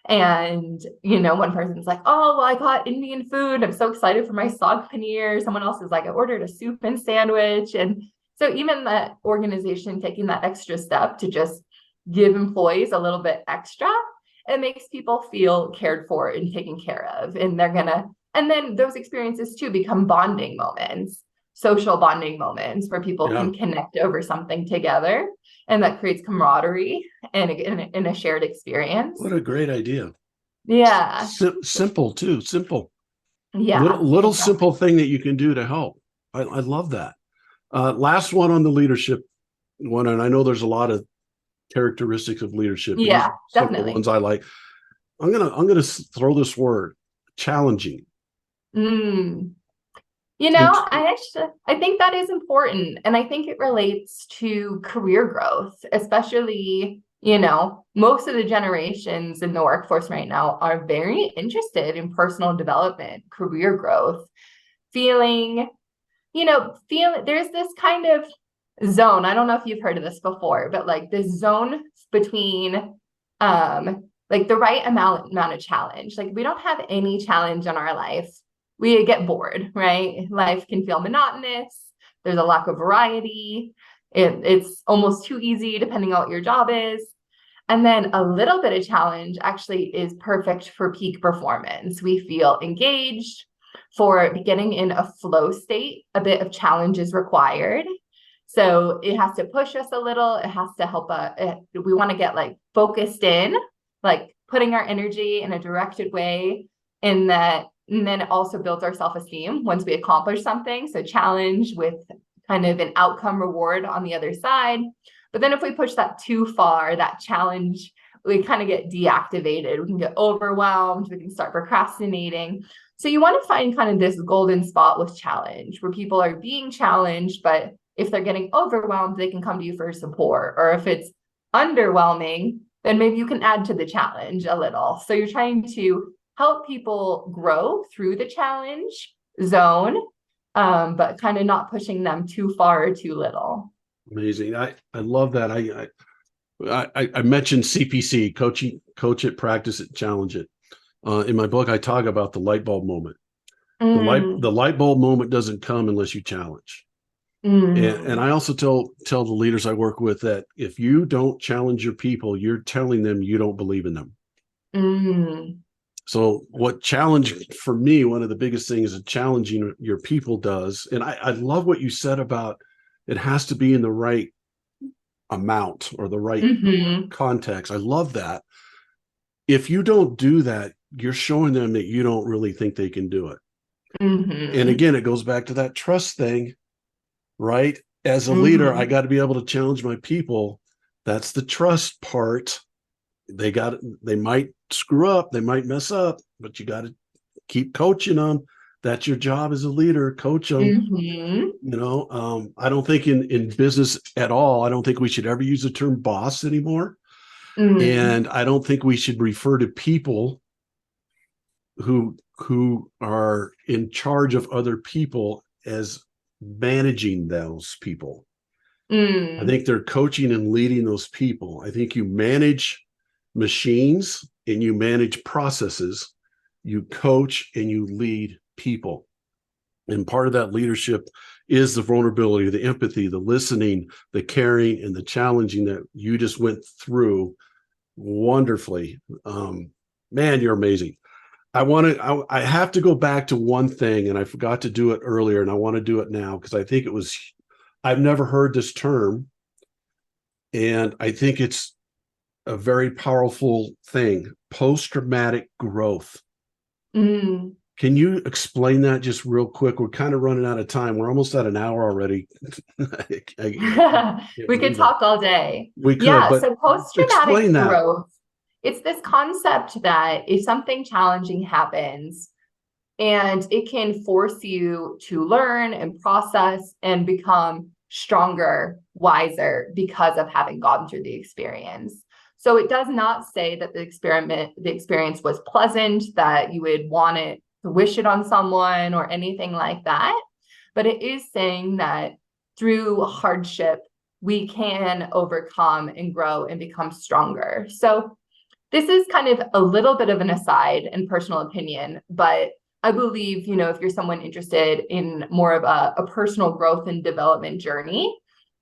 And, one person's like, oh, well, I got Indian food. I'm so excited for my saag paneer. Someone else is like, I ordered a soup and sandwich. And so even that organization taking that extra step to just give employees a little bit extra, it makes people feel cared for and taken care of. And and then those experiences too become bonding moments, social bonding moments where people Yeah. can connect over something together. And that creates camaraderie and in a shared experience. What a great idea. Yeah. Simple too. Simple. Yeah, Little exactly. simple thing that you can do to help. I love that. Last one on the leadership one, and I know there's a lot of characteristics of leadership, but these are Yeah, some of the definitely. ones I like. I'm gonna throw this word, challenging. Mm. It's I think that is important. And I think it relates to career growth, especially, most of the generations in the workforce right now are very interested in personal development, career growth, feeling, there's this kind of zone. I don't know if you've heard of this before, but like this zone between like the right amount of challenge. Like we don't have any challenge in our life, we get bored, right? Life can feel monotonous. There's a lack of variety. It's almost too easy depending on what your job is. And then a little bit of challenge actually is perfect for peak performance. We feel engaged. For getting in a flow state, a bit of challenge is required. So it has to push us a little. It has to help us. We want to get like focused in, like putting our energy in a directed way in that. And then it also builds our self-esteem once we accomplish something. So challenge with kind of an outcome reward on the other side. But then if we push that too far, that challenge, we kind of get deactivated. We can get overwhelmed. We can start procrastinating. So you want to find kind of this golden spot with challenge where people are being challenged, but if they're getting overwhelmed, they can come to you for support. Or if it's underwhelming, then maybe you can add to the challenge a little. So you're trying to help people grow through the challenge zone, but kind of not pushing them too far or too little. amazing. I love that. I mentioned CPC, coach it, practice it, challenge it. In my book, I talk about the light bulb moment. The Mm, light bulb moment doesn't come unless you challenge. And mm, I also tell the leaders I work with that if you don't challenge your people, you're telling them you don't believe in them. mm, So what challenge for me, one of the biggest things that challenging your people does, and I love what you said about it has to be in the right amount or the right mm-hmm, context. I love that. If you don't do that, you're showing them that you don't really think they can do it. And mm-hmm, again, it goes back to that trust thing, right? As a leader, I mm-hmm, got to be able to challenge my people. That's the trust part. They might screw up, they might mess up, but you got to keep coaching them. That's your job as a leader, coach them. mm-hmm, I don't think in business at all, I don't think we should ever use the term boss anymore. mm, And I don't think we should refer to people who are in charge of other people as managing those people. I mm, think they're coaching and leading those people. I think you manage machines and you manage processes, you coach and you lead people. And part of that leadership is the vulnerability, the empathy, the listening, the caring, and the challenging that you just went through wonderfully. Man, you're amazing. I have to go back to one thing, and I forgot to do it earlier, and I want to do it now because I think I've never heard this term, and I think it's a very powerful thing, post-traumatic growth. mm. Can you explain that just real quick? We're kind of running out of time. We're almost at an hour already. I can't We could believe that. talk all day. We could, Yeah, but so post-traumatic explain that. growth, it's this concept that if something challenging happens, and it can force you to learn and process and become stronger, wiser because of having gone through the experience. So it does not say that the experience was pleasant, that you would want it to wish it on someone or anything like that. But it is saying that through hardship, we can overcome and grow and become stronger. So this is kind of a little bit of an aside and personal opinion, but I believe, if you're someone interested in more of a personal growth and development journey,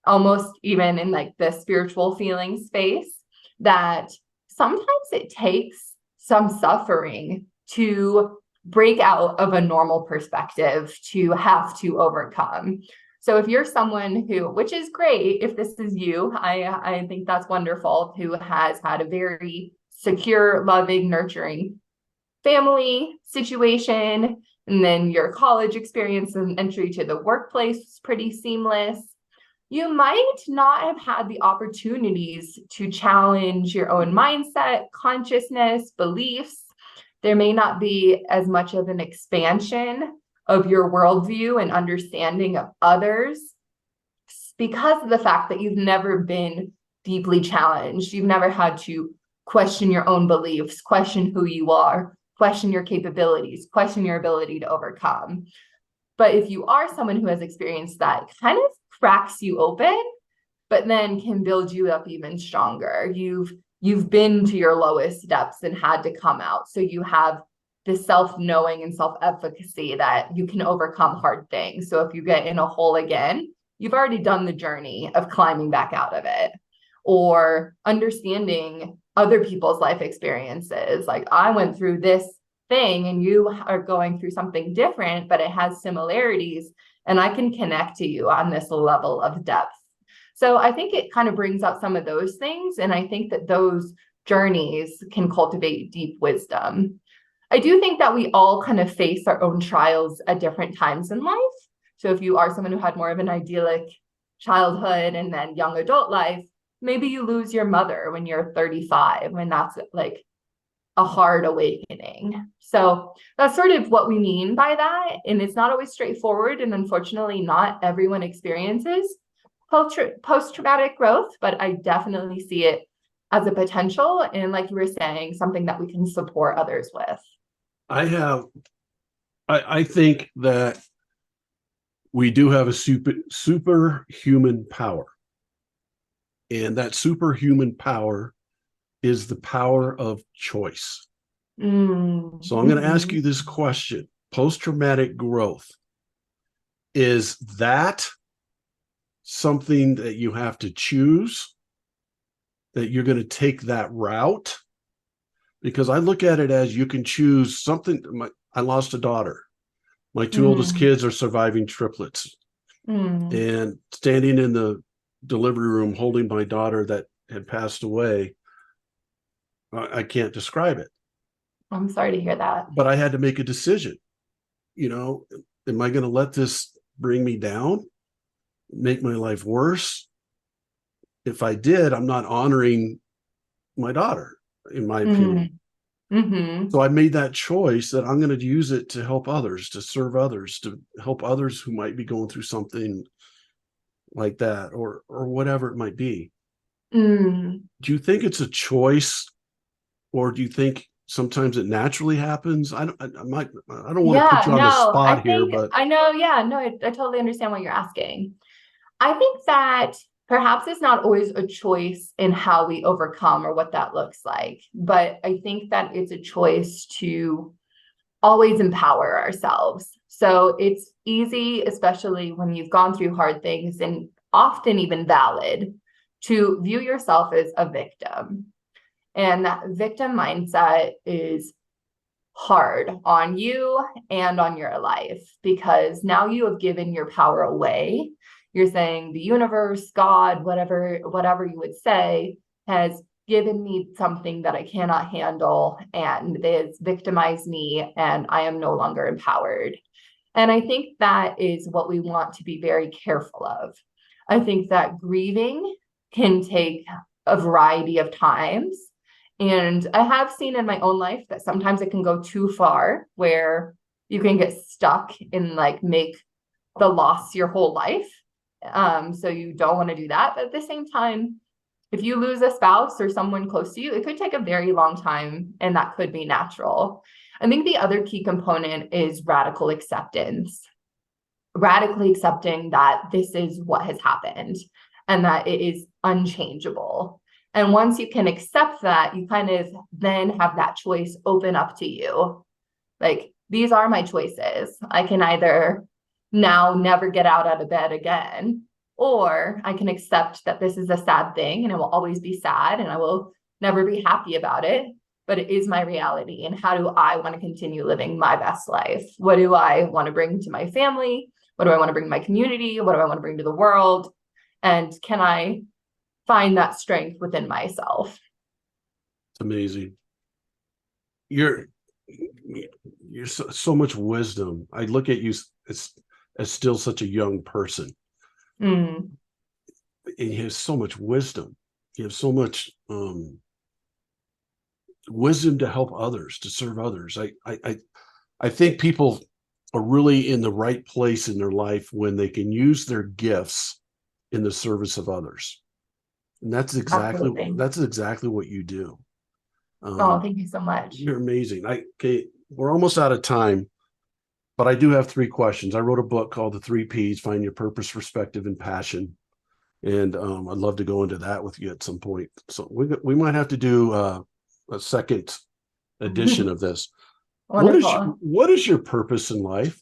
almost even in like the spiritual feeling space, that sometimes it takes some suffering to break out of a normal perspective, to have to overcome. So if you're someone who, which is great, if this is you, I think that's wonderful, who has had a very secure, loving, nurturing family situation, and then your college experience and entry to the workplace was pretty seamless, you might not have had the opportunities to challenge your own mindset, consciousness, beliefs. There may not be as much of an expansion of your worldview and understanding of others because of the fact that you've never been deeply challenged. You've never had to question your own beliefs, question who you are, question your capabilities, question your ability to overcome. But if you are someone who has experienced that, it kind of cracks you open, but then can build you up even stronger. You've been to your lowest depths and had to come out. So you have this self-knowing and self-efficacy that you can overcome hard things. So if you get in a hole again, you've already done the journey of climbing back out of it, or understanding other people's life experiences. Like, I went through this thing and you are going through something different, but it has similarities, and I can connect to you on this level of depth. So I think it kind of brings out some of those things. And I think that those journeys can cultivate deep wisdom. I do think that we all kind of face our own trials at different times in life. So if you are someone who had more of an idyllic childhood and then young adult life, maybe you lose your mother when you're 35, when that's like a hard awakening. So that's sort of what we mean by that. And it's not always straightforward. And unfortunately, not everyone experiences post-traumatic growth, but I definitely see it as a potential. And like you were saying, something that we can support others with. I think that we do have a superhuman power. And that superhuman power is the power of choice. Mm-hmm. So I'm going to ask you this question. Post-traumatic growth, is that something that you have to choose, that you're going to take that route? Because I look at it as you can choose something. I lost a daughter. My two oldest kids are surviving triplets. And standing in the delivery room holding my daughter that had passed away, I can't describe it. I'm sorry to hear that. But I had to make a decision. Am I going to let this bring me down, make my life worse? If I did, I'm not honoring my daughter, in my opinion. So I made that choice that I'm going to use it to help others, to serve others, to help others who might be going through something like that, or whatever it might be. Do you think it's a choice, or do you think sometimes it naturally happens? I don't want to put you on the spot here, but I know. Yeah, no, I totally understand what you're asking. I think that perhaps it's not always a choice in how we overcome or what that looks like, but I think that it's a choice to always empower ourselves. So it's easy, especially when you've gone through hard things, and often even valid, to view yourself as a victim. And that victim mindset is hard on you and on your life, because now you have given your power away. You're saying the universe, God, whatever you would say, has given me something that I cannot handle, and it has victimized me, and I am no longer empowered. And I think that is what we want to be very careful of. I think that grieving can take a variety of times. And I have seen in my own life that sometimes it can go too far where you can get stuck in like make the loss your whole life. So you don't want to do that. But at the same time, if you lose a spouse or someone close to you, it could take a very long time, and that could be natural. I think the other key component is radical acceptance, radically accepting that this is what has happened and that it is unchangeable. And once you can accept that, you kind of then have that choice open up to you. Like, these are my choices. I can either now never get out of bed again, or I can accept that this is a sad thing and it will always be sad and I will never be happy about it, but it is my reality. And how do I want to continue living my best life? What do I want to bring to my family? What do I want to bring to my community? What do I want to bring to the world? And can I find that strength within myself? It's amazing. You're so much wisdom. I look at you as still such a young person. Mm. And you have so much wisdom. You have so much wisdom to help others, to serve others. I think people are really in the right place in their life when they can use their gifts in the service of others. And that's exactly what you do. Oh, thank you so much. You're amazing. Okay, we're almost out of time, but I do have 3 questions. I wrote a book called The 3 Ps: Find Your Purpose, Perspective, and Passion. And I'd love to go into that with you at some point. So we might have to do a second edition of this. Wonderful. What is your purpose in life?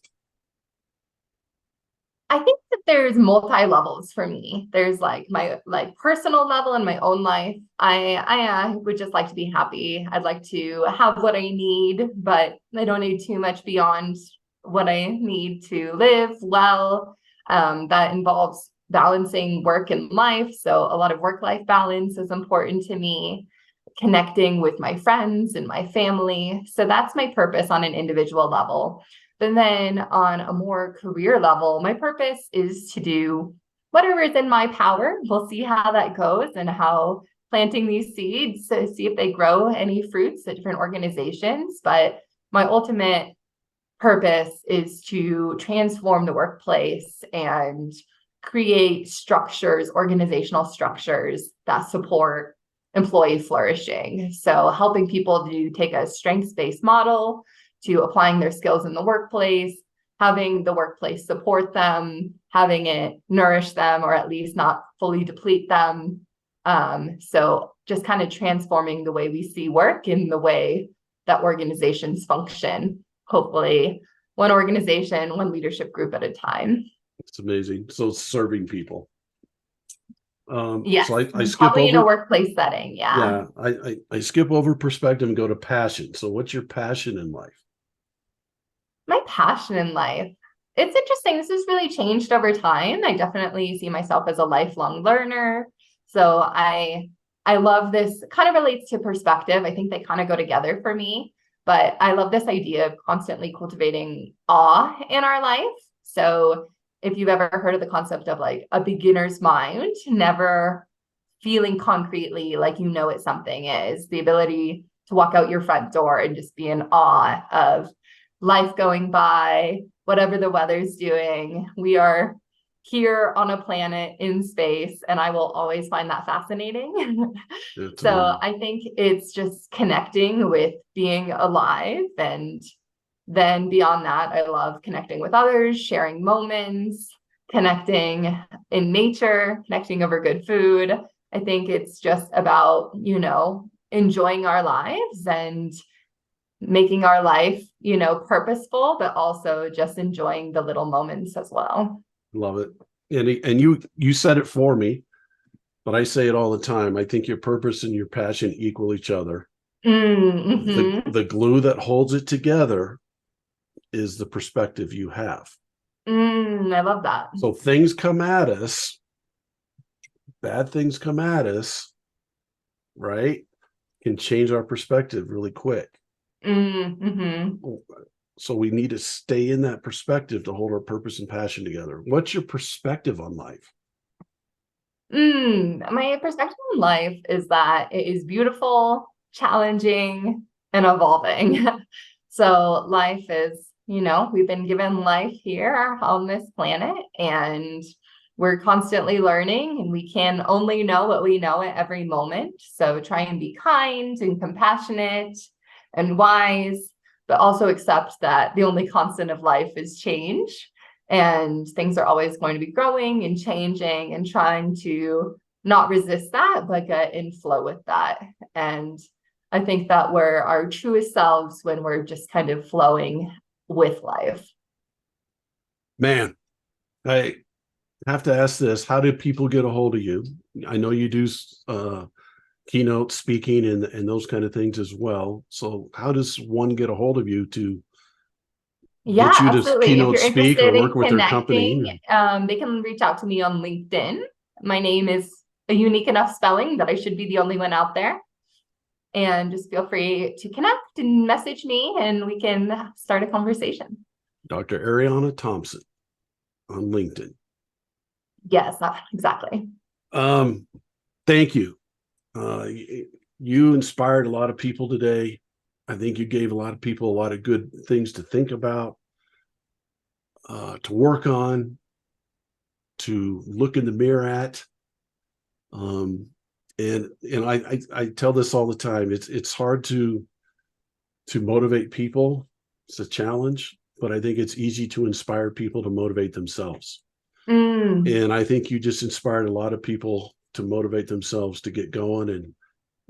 I think that there's multi levels for me. There's like my personal level in my own life. I would just like to be happy. I'd like to have what I need, but I don't need too much beyond what I need to live well. That involves balancing work and life. So a lot of work-life balance is important to me. Connecting with my friends and my family. So that's my purpose on an individual level. But then on a more career level, my purpose is to do whatever is in my power. We'll see how that goes and how planting these seeds to see if they grow any fruits at different organizations. But my ultimate purpose is to transform the workplace and create structures, organizational structures that support employee flourishing. So helping people to take a strengths-based model to applying their skills in the workplace, having the workplace support them, having it nourish them, or at least not fully deplete them. So just kind of transforming the way we see work in the way that organizations function. Hopefully, one organization, one leadership group at a time. It's amazing. So serving people. Yes, so I skip probably over in a workplace setting. Yeah. I skip over perspective and go to passion. So what's your passion in life? My passion in life. It's interesting. This has really changed over time. I definitely see myself as a lifelong learner. So I love this. Kind of relates to perspective. I think they kind of go together for me. But I love this idea of constantly cultivating awe in our life. So if you've ever heard of the concept of like a beginner's mind, never feeling concretely like you know what something is, the ability to walk out your front door and just be in awe of life going by, whatever the weather's doing. We are here on a planet in space, and I will always find that fascinating. So I think it's just connecting with being alive. And then beyond that, I love connecting with others, sharing moments, connecting in nature, connecting over good food. I think it's just about, enjoying our lives and making our life, purposeful, but also just enjoying the little moments as well. Love it. And you said it for me, but I say it all the time. I think your purpose and your passion equal each other. Mm-hmm. The glue that holds it together is the perspective you have. I love that. So things come at us, bad things come at us, right, can change our perspective really quick. Mm-hmm. So we need to stay in that perspective to hold our purpose and passion together. What's your perspective on life? My perspective on life is that it is beautiful, challenging, and evolving. So life is, we've been given life here on this planet, and we're constantly learning, and we can only know what we know at every moment. So try and be kind and compassionate and wise, but also accept that the only constant of life is change. And things are always going to be growing and changing, and trying to not resist that, but get in flow with that. And I think that we're our truest selves when we're just kind of flowing with life. Man, I have to ask this. How do people get a hold of you? I know you do keynote speaking and those kind of things as well. So how does one get a hold of you to Yeah, get you to absolutely. If keynote you're speak or interested in work with their company? connecting, they can reach out to me on LinkedIn. My name is a unique enough spelling that I should be the only one out there. And just feel free to connect and message me, and we can start a conversation. Dr. Arieana Thompson on LinkedIn. Yes, exactly. Thank you. You inspired a lot of people today. I think you gave a lot of people a lot of good things to think about, to work on, to look in the mirror at. And I tell this all the time. It's hard to motivate people. It's a challenge, but I think it's easy to inspire people to motivate themselves. And I think you just inspired a lot of people to motivate themselves to get going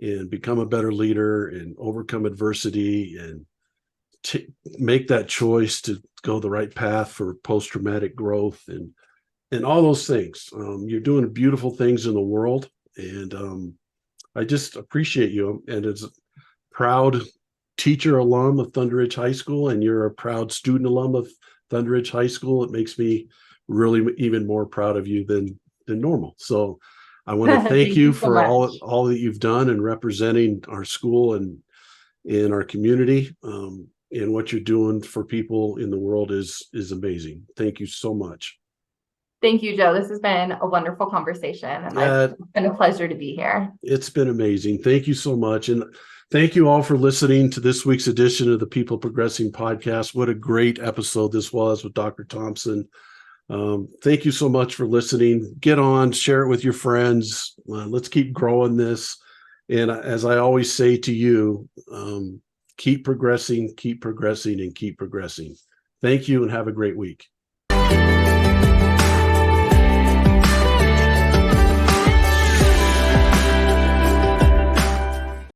and become a better leader and overcome adversity and make that choice to go the right path for post-traumatic growth and all those things. You're doing beautiful things in the world, and I just appreciate you. And as a proud teacher alum of Thunder Ridge High School, and you're a proud student alum of Thunder Ridge High School, it makes me really even more proud of you than normal. So I want to thank Thank you you so for much. all that you've done and representing our school and in our community. And what you're doing for people in the world is amazing. Thank you so much. Thank you, Joe. This has been a wonderful conversation, and it's been a pleasure to be here. It's been amazing. Thank you so much. And thank you all for listening to this week's edition of the People Progressing podcast. What a great episode this was with Dr. Thompson. Thank you so much for listening. Get on, share it with your friends. Let's keep growing this. And as I always say to you, keep progressing, and keep progressing. Thank you, and have a great week.